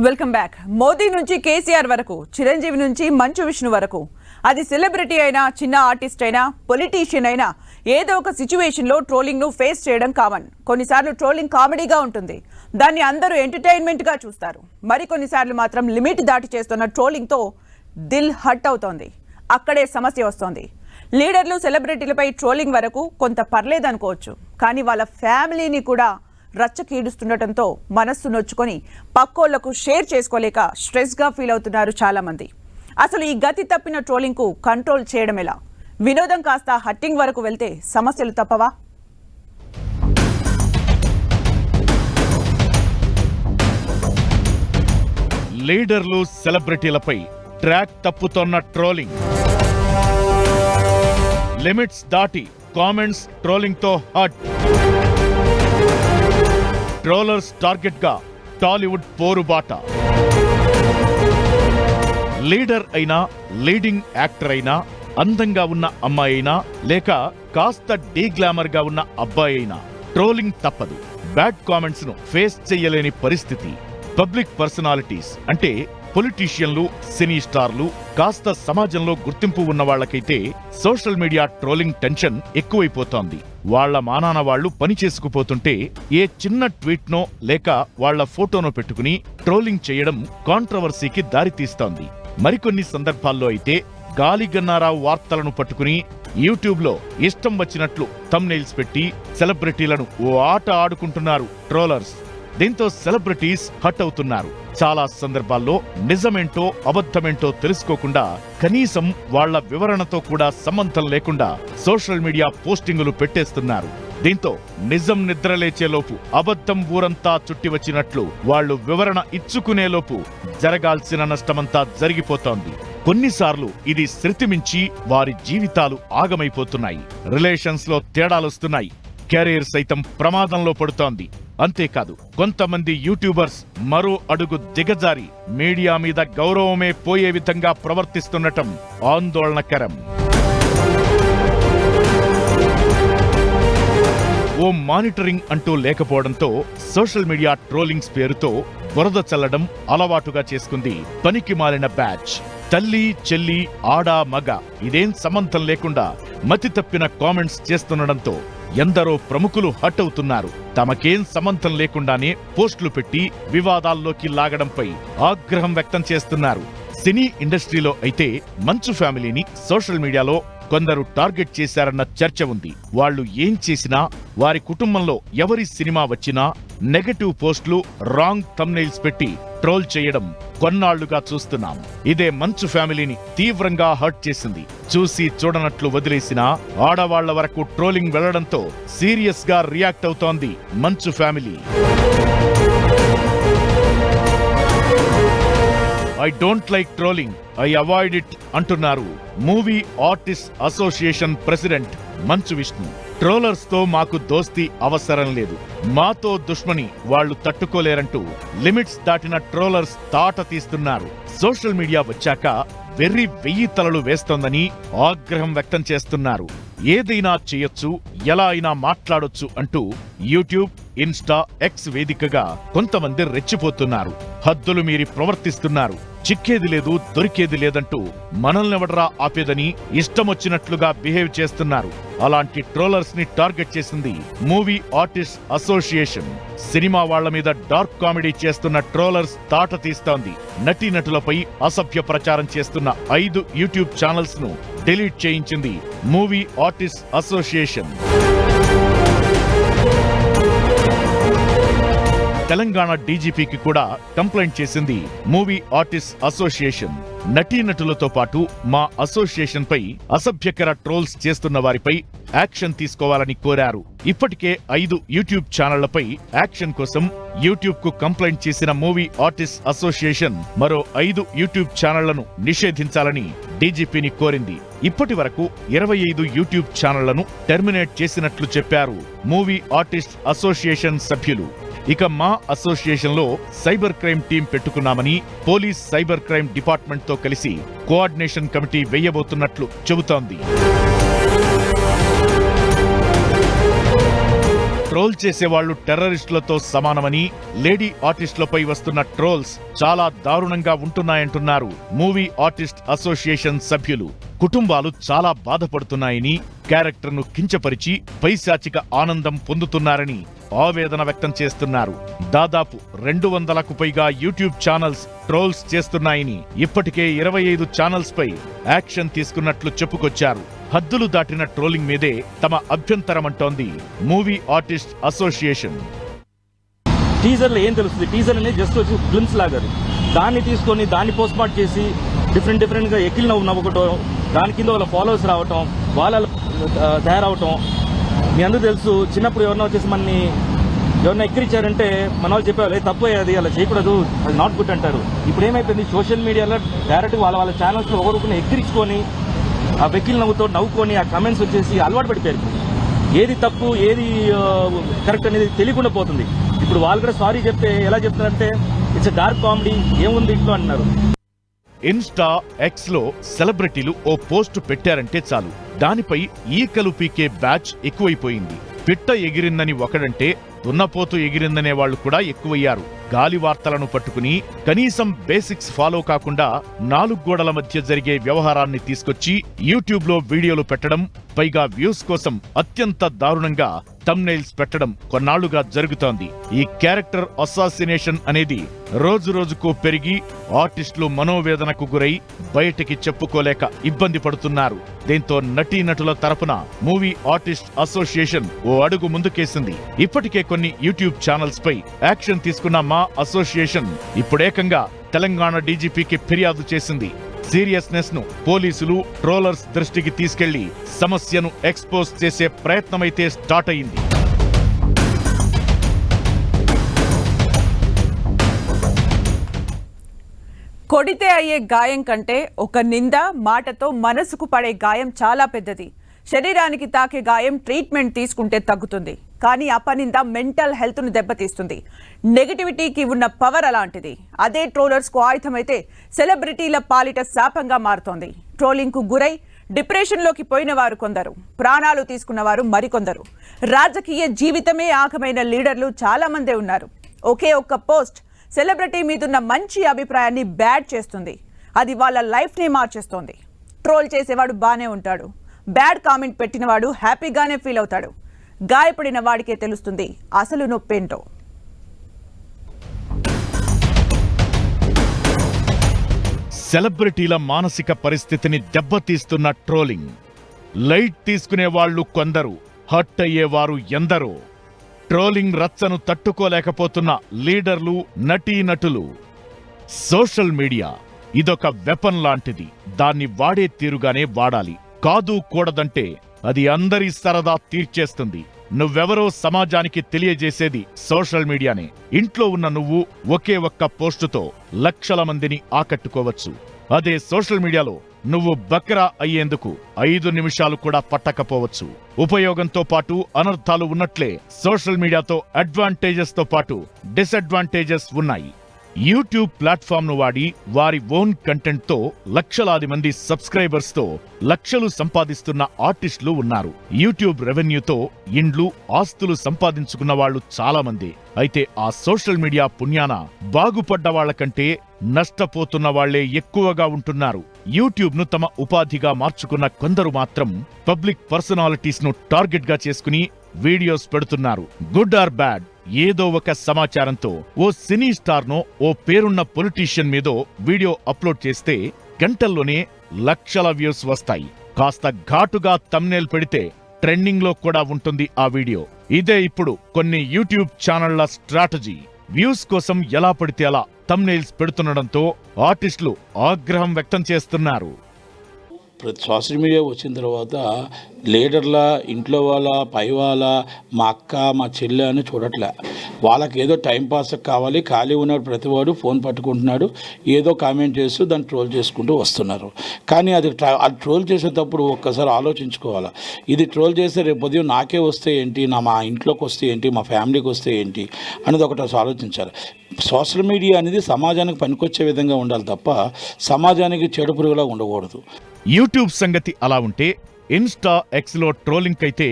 Welcome back. Modi నుంచి కేసీఆర్ వరకు, చిరంజీవి నుంచి మంచు విష్ణు వరకు, అది సెలబ్రిటీ అయినా, చిన్న ఆర్టిస్ట్ అయినా, పొలిటీషియన్ అయినా ఏదో ఒక సిచ్యువేషన్లో ట్రోలింగ్ను ఫేస్ చేయడం కామన్. కొన్నిసార్లు ట్రోలింగ్ కామెడీగా ఉంటుంది, దాన్ని అందరూ ఎంటర్టైన్మెంట్గా చూస్తారు. మరికొన్నిసార్లు మాత్రం లిమిట్ దాటి చేస్తున్న ట్రోలింగ్తో దిల్ హర్ట్ అవుతోంది. అక్కడే సమస్య వస్తోంది. లీడర్లు, సెలబ్రిటీలపై ట్రోలింగ్ వరకు కొంత పర్లేదనుకోవచ్చు, కానీ వాళ్ళ ఫ్యామిలీని కూడా రచ్చకీడుస్తుండటంతో మనస్సు నొచ్చుకొని పక్కోళ్లకు షేర్ చేసుకోలేక స్ట్రెస్గా ఫీల్ అవుతున్నారు చాలామంది. అసలు ఈ గతి తప్పిన ట్రోలింగ్కు కంట్రోల్ చేయడం ఎలా? వినోదం కాస్త హట్టింగ్ వరకు వెళ్తే సమస్యలు తప్పవా? లీడర్లు, సెలబ్రిటీలపై ట్రాక్ తప్పుతోన్న ట్రోలింగ్. లిమిట్స్ దాటి కామెంట్స్ ట్రోలింగ్తో హట్. ట్రోలర్స్ టార్గెట్ గా టాలీవుడ్ పోరుబాట. లీడర్ అయినా, లీడింగ్ యాక్టర్ అయినా, అందంగా ఉన్న అమ్మాయి అయినా, లేక కాస్త డీగ్లామర్ గా ఉన్న అబ్బాయి అయినా ట్రోలింగ్ తప్పదు. బ్యాడ్ కామెంట్స్ ను ఫేస్ చెయ్యలేని పరిస్థితి. పబ్లిక్ పర్సనాలిటీస్ అంటే పొలిటీషియన్లు, సినీ స్టార్లు, కాస్త సమాజంలో గుర్తింపు ఉన్న వాళ్లకైతే సోషల్ మీడియా ట్రోలింగ్ టెన్షన్ ఎక్కువైపోతోంది. వాళ్ల మానాన వాళ్లు పని చేసుకుపోతుంటే ఏ చిన్న ట్వీట్నో లేక వాళ్ల ఫోటోనో పెట్టుకుని ట్రోలింగ్ చేయడం కాంట్రవర్సీకి దారితీస్తోంది. మరికొన్ని సందర్భాల్లో అయితే గాలిగన్నారావు వార్తలను పట్టుకుని యూట్యూబ్లో ఇష్టం వచ్చినట్లు థంబ్నెయిల్స్ పెట్టి సెలబ్రిటీలను ఓ ఆట ఆడుకుంటున్నారు ట్రోలర్స్. దీంతో సెలబ్రిటీస్ హట్ అవుతున్నారు. చాలా సందర్భాల్లో నిజమేంటో అబద్ధమేంటో తెలుసుకోకుండా, కనీసం వాళ్ల వివరణతో కూడా సంబంధం లేకుండా సోషల్ మీడియా పోస్టింగులు పెట్టేస్తున్నారు. దీంతో నిజం నిద్రలేచేలోపు అబద్ధం ఊరంతా చుట్టి వచ్చినట్లు వాళ్లు వివరణ ఇచ్చుకునేలోపు జరగాల్సిన నష్టమంతా జరిగిపోతోంది. కొన్నిసార్లు ఇది శృతిమించి వారి జీవితాలు ఆగమైపోతున్నాయి. రిలేషన్స్ లో తేడాలొస్తున్నాయి. కెరీర్ సైతం ప్రమాదంలో పడుతోంది. అంతేకాదు, కొంతమంది యూట్యూబర్స్ మరో అడుగు దిగజారి మీడియా మీద గౌరవమే పోయే విధంగా ప్రవర్తిస్తుండటం ఆందోళనకరం. ఓ మానిటరింగ్ అంటూ లేకపోవడంతో సోషల్ మీడియా ట్రోలింగ్స్ పేరుతో బురద చల్లడం అలవాటుగా చేసుకుంది పనికి మాలిన బ్యాచ్. తల్లి, చెల్లి, ఆడ, మగ ఇదేం సంబంధం లేకుండా మతి తప్పిన కామెంట్స్ చేస్తుండడంతో ఎందరో ప్రముఖులు హట్ అవుతున్నారు. తమకేం సంబంధం లేకుండానే పోస్టులు పెట్టి వివాదాల్లోకి లాగడంపై ఆగ్రహం వ్యక్తం చేస్తున్నారు. సినీ ఇండస్ట్రీలో అయితే మంచు ఫ్యామిలీని సోషల్ మీడియాలో కొందరు టార్గెట్ చేశారన్న చర్చ ఉంది. వాళ్లు ఏం చేసినా, వారి కుటుంబంలో ఎవరి సినిమా వచ్చినా నెగటివ్ పోస్టులు, రాంగ్ థంబ్నెయిల్స్ పెట్టి ట్రోల్ చేయడం కొన్నాళ్లుగా చూస్తున్నాం. ఇదే మంచు ఫ్యామిలీని తీవ్రంగా హర్ట్ చేసింది. చూసి చూడనట్లు వదిలేసిన ఆడవాళ్ల వరకు ట్రోలింగ్ వెళ్లడంతో సీరియస్ గా రియాక్ట్ అవుతోంది మంచు family. I don't like trolling, I avoid it అంటున్నారు movie artist association president Manchu Vishnu. Trollers తో మాకు దోస్తీ అవసరం లేదు, మాతో దుష్మని వాళ్లు తట్టుకోలేరంటూ లిమిట్స్ దాటిన ట్రోలర్స్ తాట తీస్తున్నారు. సోషల్ మీడియా వచ్చాక వెర్రి 1000 తలలు వేస్తోందని ఆగ్రహం వ్యక్తం చేస్తున్నారు. ఏదైనా చేయొచ్చు, ఎలా అయినా మాట్లాడొచ్చు అంటూ యూట్యూబ్, ఇన్స్టా, ఎక్స్ వేదికగా కొంతమంది రెచ్చిపోతున్నారు. హద్దులు మీరి ప్రవర్తిస్తున్నారు. చిక్కేది లేదు, దొరికేది లేదంటూ మనల్నెవడరా ఆపేదని ఇష్టమొచ్చినట్లుగా బిహేవ్ చేస్తున్నారు. అలాంటి ట్రోలర్స్ ని టార్గెట్ చేసింది మూవీ ఆర్టిస్ట్ అసోసియేషన్. సినిమా వాళ్ల మీద డార్క్ కామెడీ చేస్తున్న ట్రోలర్స్ తాట తీస్తోంది. నటీనటులపై అసభ్య ప్రచారం చేస్తున్న 5 యూట్యూబ్ ఛానల్స్ ను డిలీట్ చేయించింది మూవీ ఆర్టిస్ట్ అసోసియేషన్. తెలంగాణ డీజీపీకి కూడా కంప్లైంట్ చేసింది మూవీ ఆర్టిస్ట్ అసోసియేషన్. నటీనటులతో పాటు మా అసోసియేషన్ పై అసభ్యకర ట్రోల్స్ చేస్తున్న వారిపై యాక్షన్ తీసుకోవాలని కోరారు. ఇప్పటికే 5 యూట్యూబ్ ఛానళ్లపై యాక్షన్ కోసం యూట్యూబ్ కు కంప్లైంట్ చేసిన మూవీ ఆర్టిస్ట్ అసోసియేషన్ మరో 5 యూట్యూబ్ ఛానళ్లను నిషేధించాలని డీజీపీని కోరింది. ఇప్పటి వరకు 25 యూట్యూబ్ ఛానళ్లను టెర్మినేట్ చేసినట్లు చెప్పారు మూవీ ఆర్టిస్ట్ అసోసియేషన్ సభ్యులు. ఇక మా అసోసియేషన్ లో సైబర్ క్రైమ్ టీం పెట్టుకున్నామని, పోలీస్ సైబర్ క్రైమ్ డిపార్ట్మెంట్ తో కలిసి కోఆర్డినేషన్ కమిటీ వేయబోతున్నట్లు చెబుతోంది. ట్రోల్ చేసేవాళ్లు టెర్రరిస్టులతో సమానమని, లేడీ ఆర్టిస్టులపై వస్తున్న ట్రోల్స్ చాలా దారుణంగా ఉంటున్నాయంటున్నారు మూవీ ఆర్టిస్ట్ అసోసియేషన్ సభ్యులు. కుటుంబాలు చాలా బాధపడుతున్నాయని, క్యారెక్టర్ను కించపరిచి పైశాచిక ఆనందం పొందుతున్నారని ఆవేదన వ్యక్తం చేస్తున్నారు. దాదాపు 200కు పైగా యూట్యూబ్ ఛానల్స్ ట్రోల్స్ చేస్తున్నాయని, ఇప్పటికే 25 ఛానల్స్ పై యాక్షన్ తీసుకున్నట్లు చెప్పుకొచ్చారు. హద్దులు దాటిన ట్రోలింగ్ మీదే తమ అభ్యంతరమంటోంది మూవీ ఆర్టిస్ట్ అసోసియేషన్. టీజర్లో ఏం తెలుస్తుంది? టీజర్ అనేది జస్ట్ వచ్చి గ్లిమ్స్ లాగారు. దాన్ని తీసుకొని దాన్ని పోస్ట్ మార్ట్ చేసి డిఫరెంట్గా ఎక్కిల్ నవ్వుకోవటం, దాని కింద వాళ్ళ ఫాలోవర్స్ రావటం, వాళ్ళ తయారవటం. మీ అందరూ తెలుసు, చిన్నప్పుడు ఎవరన్నా వచ్చేసి మనని ఎవరన్నా ఎక్కిరించారంటే మన వాళ్ళు చెప్పేవాళ్ళు తప్పు అది అలా చేయకూడదు, అది నాట్ గుడ్ అంటారు. ఇప్పుడు ఏమైపోయింది, సోషల్ మీడియాలో డైరెక్ట్గా వాళ్ళ ఛానల్స్లో ఒకరికొకరిని ఎక్కిరించుకొని ఆ వెక్కిల్ నవ్వుకొని ఆ కమెంట్స్ వచ్చేసి అలవాటు పడిపోయారు. ఏది తప్పు ఏది కరెక్ట్ అనేది తెలియకుండా పోతుంది. ఇప్పుడు వాళ్ళు కూడా సారీ చెప్తే ఎలా చెప్తారంటే ఇట్స్ డార్క్ కామెడీ, ఏముంది ఇంట్లో అంటున్నారు. ఇన్స్టా, ఎక్స్ లో సెలబ్రిటీలు ఓ పోస్టు పెట్టారంటే చాలు, దానిపై ఈకలు పీకే బ్యాచ్ ఎక్కువైపోయింది. పిట్ట ఎగిరిందని ఒకడంటే దున్నపోతు ఎగిరిందనే వాళ్లు కూడా ఎక్కువయ్యారు. గాలి వార్తలను పట్టుకుని కనీసం బేసిక్స్ ఫాలో కాకుండా 4 గోడల మధ్య జరిగే వ్యవహారాన్ని తీసుకొచ్చి యూట్యూబ్ లో వీడియోలు పెట్టడం, పైగా వ్యూస్ కోసం అత్యంత దారుణంగా థంబ్నెయిల్స్ పెట్టడం కొన్నాళ్లుగా జరుగుతోంది. ఈ క్యారెక్టర్ అసాసినేషన్ అనేది రోజురోజుకు పెరిగి ఆర్టిస్టులు మనోవేదనకు గురై బయటికి చెప్పుకోలేక ఇబ్బంది పడుతున్నారు. దీంతో నటీనటుల తరపున మూవీ ఆర్టిస్ట్ అసోసియేషన్ ఓ అడుగు ముందుకేసింది. ఇప్పటికే కొన్ని యూట్యూబ్ ఛానల్స్ పై యాక్షన్ తీసుకున్న మా అసోసియేషన్ ఇప్పుడేకంగా తెలంగాణ డీజీపీకి ఫిర్యాదు చేసింది. సీరియస్నెస్ ను పోలీసులు, ట్రోలర్స్ దృష్టికి తీసుకెళ్లి సమస్యను ఎక్స్పోజ్ చేసే ప్రయత్నమైతే స్టార్ట్ అయింది. కొడితే అయ్యే గాయం కంటే ఒక నింద, మాటతో మనసుకు పడే గాయం చాలా పెద్దది. శరీరానికి తాకే గాయం ట్రీట్మెంట్ తీసుకుంటే తగ్గుతుంది, కానీ అపనింద మెంటల్ హెల్త్ ను దెబ్బతీస్తుంది. నెగటివిటీకి ఉన్న పవర్ అలాంటిది. అదే ట్రోలర్స్ కు ఆయుధమైతే సెలబ్రిటీల పాలిట శాపంగా మారుతోంది. ట్రోలింగ్ కు గురై డిప్రెషన్లోకి పోయిన వారు కొందరు, ప్రాణాలు తీసుకున్న వారు మరికొందరు. రాజకీయ జీవితమే ఆగమైన లీడర్లు చాలా మందే ఉన్నారు. ఒకే ఒక్క పోస్ట్ సెలబ్రిటీ మీదున్న మంచి అభిప్రాయాన్ని బ్యాడ్ చేస్తుంది. అది వాళ్ళ లైఫ్ నే మార్చేస్తోంది. ట్రోల్ చేసేవాడు బానే ఉంటాడు, బ్యాడ్ కామెంట్ పెట్టినవాడు హ్యాపీగానే ఫీల్ అవుతాడు. గాయపడిన వాడికే తెలుస్తుంది అసలు నొప్పేంటో. సెలబ్రిటీల మానసిక పరిస్థితిని దెబ్బతీస్తున్న ట్రోలింగ్. లైట్ తీసుకునే వాళ్లు కొందరు, హర్ట్ అయ్యేవారు ఎందరో. ట్రోలింగ్ రచ్చను తట్టుకోలేకపోతున్న లీడర్లు, నటీనటులు. సోషల్ మీడియా ఇదొక వెపన్ లాంటిది. దాన్ని వాడే తీరుగానే వాడాలి. కాదు కూడదంటే అది అందరి సరదా తీర్చేస్తుంది. నువ్వెవరో సమాజానికి తెలియజేసేది సోషల్ మీడియానే. ఇంట్లో ఉన్న నువ్వు ఒకే ఒక్క పోస్టుతో లక్షల మందిని ఆకట్టుకోవచ్చు. అదే సోషల్ మీడియాలో నువ్వు బక్రా అయ్యేందుకు 5 నిమిషాలు కూడా పట్టకపోవచ్చు. ఉపయోగంతో పాటు అనర్థాలు ఉన్నట్లే సోషల్ మీడియాతో అడ్వాంటేజెస్ తో పాటు డిసడ్వాంటేజెస్ ఉన్నాయి. యూట్యూబ్ ప్లాట్ఫామ్ ను వాడి వారి ఓన్ కంటెంట్ తో లక్షలాది మంది సబ్స్క్రైబర్స్ తో లక్షలు సంపాదిస్తున్న ఆర్టిస్టులు ఉన్నారు. యూట్యూబ్ రెవెన్యూతో ఇండ్లు, ఆస్తులు సంపాదించుకున్న వాళ్లు చాలా మంది. అయితే ఆ సోషల్ మీడియా పుణ్యాన బాగుపడ్డ వాళ్ల కంటే నష్టపోతున్న వాళ్లే ఎక్కువగా ఉంటున్నారు. యూట్యూబ్ ను తమ ఉపాధిగా మార్చుకున్న కొందరు మాత్రం పబ్లిక్ పర్సనాలిటీస్ ను టార్గెట్ గా చేసుకుని వీడియోస్ పెడుతున్నారు. గుడ్ ఆర్ బ్యాడ్ ఏదో ఒక సమాచారంతో ఓ సినీ స్టార్ నో, ఓ పేరున్న పొలిటీషియన్ మీదో వీడియో అప్లోడ్ చేస్తే గంటల్లోనే లక్షల వ్యూస్ వస్తాయి. కాస్త ఘాటుగా థంబ్నెయిల్ పెడితే ట్రెండింగ్ లో కూడా ఉంటుంది ఆ వీడియో. ఇదే ఇప్పుడు కొన్ని యూట్యూబ్ ఛానళ్ల స్ట్రాటజీ. వ్యూస్ కోసం ఎలా పడితే అలా థంబ్నెయిల్స్ పెడుతుండడంతో ఆర్టిస్టులు ఆగ్రహం వ్యక్తం చేస్తున్నారు. సోషల్ మీడియా వచ్చిన తర్వాత లీడర్ల, ఇంట్లో వాళ్ళ, పై వాళ్ళ, మా అక్క, మా చెల్లె అని చూడట్లే. వాళ్ళకి ఏదో టైంపాస్ కావాలి, ఖాళీ ఉన్నాడు ప్రతివాడు ఫోన్ పట్టుకుంటున్నాడు, ఏదో కామెంట్ చేస్తూ దాన్ని ట్రోల్ చేసుకుంటూ వస్తున్నారు. కానీ అది ట్రోల్ చేసేటప్పుడు ఒక్కసారి ఆలోచించుకోవాలి. ఇది ట్రోల్ చేస్తే రేపు ఉదయం నాకే వస్తే ఏంటి, మా ఇంట్లోకి వస్తే ఏంటి, మా ఫ్యామిలీకి వస్తే ఏంటి అనేది ఒకటి ఆలోచించాలి. సోషల్ మీడియా అనేది సమాజానికి పనికొచ్చే విధంగా ఉండాలి తప్ప సమాజానికి చెడు పురుగులా ఉండకూడదు. యూట్యూబ్ సంగతి అలా ఉంటే ఇన్స్టా ఎక్స్ లో ట్రోలింగ్ అయితే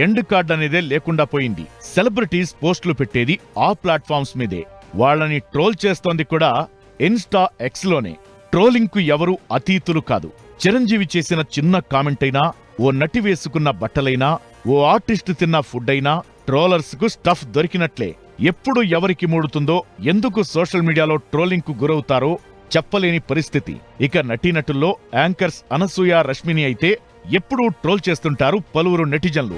ఎండ్ కార్డ్ అనేదే లేకుండా పోయింది. సెలబ్రిటీస్ పోస్టులు పెట్టేది ఆ ప్లాట్ఫామ్స్ మీదే. వాళ్ళని ట్రోల్ చేస్తోంది కూడా ఇన్స్టా ఎక్స్ లోనే. ట్రోలింగ్ కు ఎవరు అతీతులు కాదు. చిరంజీవి చేసిన చిన్న కామెంట్ అయినా, ఓ నటి వేసుకున్న బట్టలైనా, ఓ ఆర్టిస్ట్ తిన్న ఫుడ్ అయినా ట్రోలర్స్ కు స్టఫ్ దొరికినట్లే. ఎప్పుడు ఎవరికి మూడుతుందో, ఎందుకు సోషల్ మీడియాలో ట్రోలింగ్ కు గురవుతారో చెప్పలేని పరిస్థితి. ఇక నటీనటుల్లో యాంకర్స్ అనసూయ, రష్మిని అయితే ఎప్పుడూ ట్రోల్ చేస్తుంటారు పలువురు నెటిజన్లు.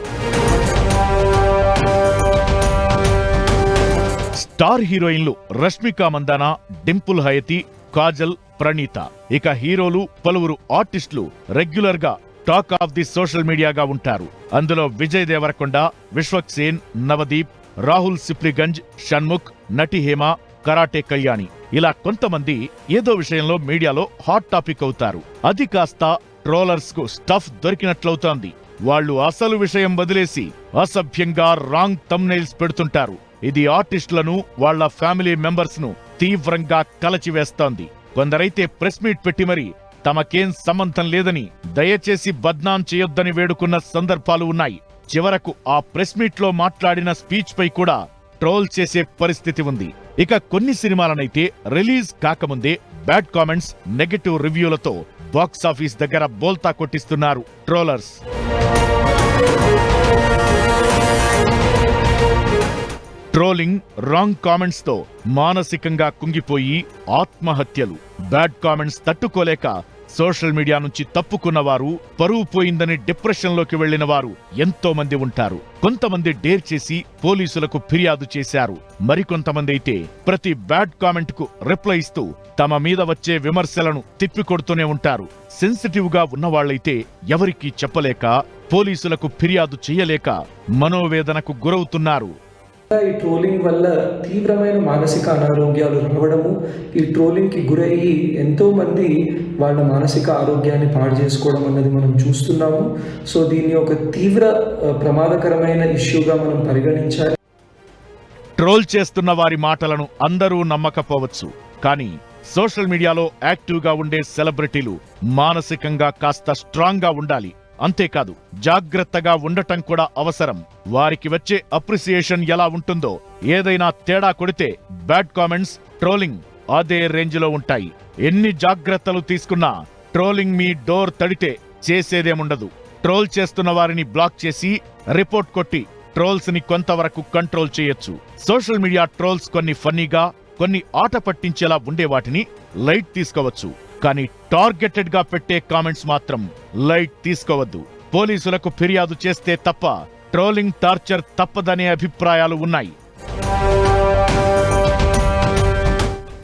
స్టార్ హీరోయిన్లు రష్మిక మందాన, డింపుల్ హయతి, కాజల్, ప్రణీత. ఇక హీరోలు పలువురు ఆర్టిస్టులు రెగ్యులర్ గా టాక్ ఆఫ్ ది సోషల్ మీడియాగా ఉంటారు. అందులో విజయ్ దేవరకొండ, విశ్వక్ సేన్, నవదీప్, రాహుల్ సిప్లిగంజ్, షణ్ముఖ్, నటి హేమ, కరాటే కళ్యాణి. ఇలా కొంతమంది ఏదో విషయంలో మీడియాలో హాట్ టాపిక్ అవుతారు. అది కాస్త ట్రోలర్స్ కు స్టఫ్ దొరికినట్లవుతోంది. వాళ్ళు అసలు విషయం వదిలేసి అసభ్యంగా రాంగ్ థంబ్నెయిల్స్ పెడుతుంటారు. ఇది ఆర్టిస్టులను, వాళ్ల ఫ్యామిలీ మెంబర్స్ ను తీవ్రంగా కలచివేస్తోంది. కొందరైతే ప్రెస్ మీట్ పెట్టి మరి తమకేం సంబంధం లేదని, దయచేసి బద్నాం చేయొద్దని వేడుకున్న సందర్భాలు ఉన్నాయి. చివరకు ఆ ప్రెస్ మీట్ లో మాట్లాడిన స్పీచ్ పై కూడా ట్రోల్ చేసే పరిస్థితి ఉంది. ఇక కొన్ని సినిమాలనైతే రిలీజ్ కాకముందే బ్యాడ్ కామెంట్స్, నెగటివ్ రివ్యూలతో బాక్సాఫీస్ దగ్గర బోల్తా కొట్టిస్తున్నారు ట్రోలర్స్. ట్రోలింగ్, రాంగ్ కామెంట్స్ తో మానసికంగా కుంగిపోయి ఆత్మహత్యలు. బ్యాడ్ కామెంట్స్ తట్టుకోలేక సోషల్ మీడియా నుంచి తప్పుకున్నవారు, పరువు పోయిందని డిప్రెషన్లోకి వెళ్లిన వారు ఎంతో మంది ఉంటారు. కొంతమంది డేర్ చేసి పోలీసులకు ఫిర్యాదు చేశారు. మరికొంతమంది అయితే ప్రతి బ్యాడ్ కామెంట్ కు రిప్లై ఇస్తూ తమ మీద వచ్చే విమర్శలను తిప్పికొడుతూనే ఉంటారు. సెన్సిటివ్ గా ఉన్నవాళ్లైతే ఎవరికీ చెప్పలేక, పోలీసులకు ఫిర్యాదు చేయలేక మనోవేదనకు గురవుతున్నారు. ఈ ట్రోలింగ్ వల్ల తీవ్రమైన మానసిక అనారోగ్యాలు రావడము, ఈ ట్రోలింగ్కి గురయ్యి ఎంతోమంది వాళ్ళ మానసిక ఆరోగ్యాన్ని పాడు చేసుకోవడం అన్నది మనం చూస్తున్నాము. సో దీన్ని ఒక తీవ్ర ప్రమాదకరమైన ఇష్యూగా మనం పరిగణించాలి. ట్రోల్ చేస్తున్న వారి మాటలను అందరూ నమ్మకపోవచ్చు, కానీ సోషల్ మీడియాలో యాక్టివ్గా ఉండే సెలబ్రిటీలు మానసికంగా కాస్త స్ట్రాంగ్ గా ఉండాలి. అంతేకాదు, జాగ్రత్తగా ఉండటం కూడా అవసరం. వారికి వచ్చే అప్రిసియేషన్ ఎలా ఉంటుందో, ఏదైనా తేడా కొడితే బ్యాడ్ కామెంట్స్, ట్రోలింగ్ అదే రేంజ్ లో ఉంటాయి. ఎన్ని జాగ్రత్తలు తీసుకున్నా ట్రోలింగ్ మీ డోర్ తడితే చేసేదేముండదు. ట్రోల్ చేస్తున్న వారిని బ్లాక్ చేసి, రిపోర్ట్ కొట్టి ట్రోల్స్ ని కొంతవరకు కంట్రోల్ చేయొచ్చు. సోషల్ మీడియా ట్రోల్స్ కొన్ని ఫన్నీగా, కొన్ని ఆట పట్టించేలా ఉండే వాటిని లైట్ తీసుకోవచ్చు. కానీ టార్గెటెడ్ గా పెట్టే కామెంట్స్ మాత్రం లైట్ తీసుకోవద్దు. పోలీసులకు ఫిర్యాదు చేస్తే తప్ప ట్రోలింగ్ టార్చర్ తప్పదనే అభిప్రాయాలు ఉన్నాయి.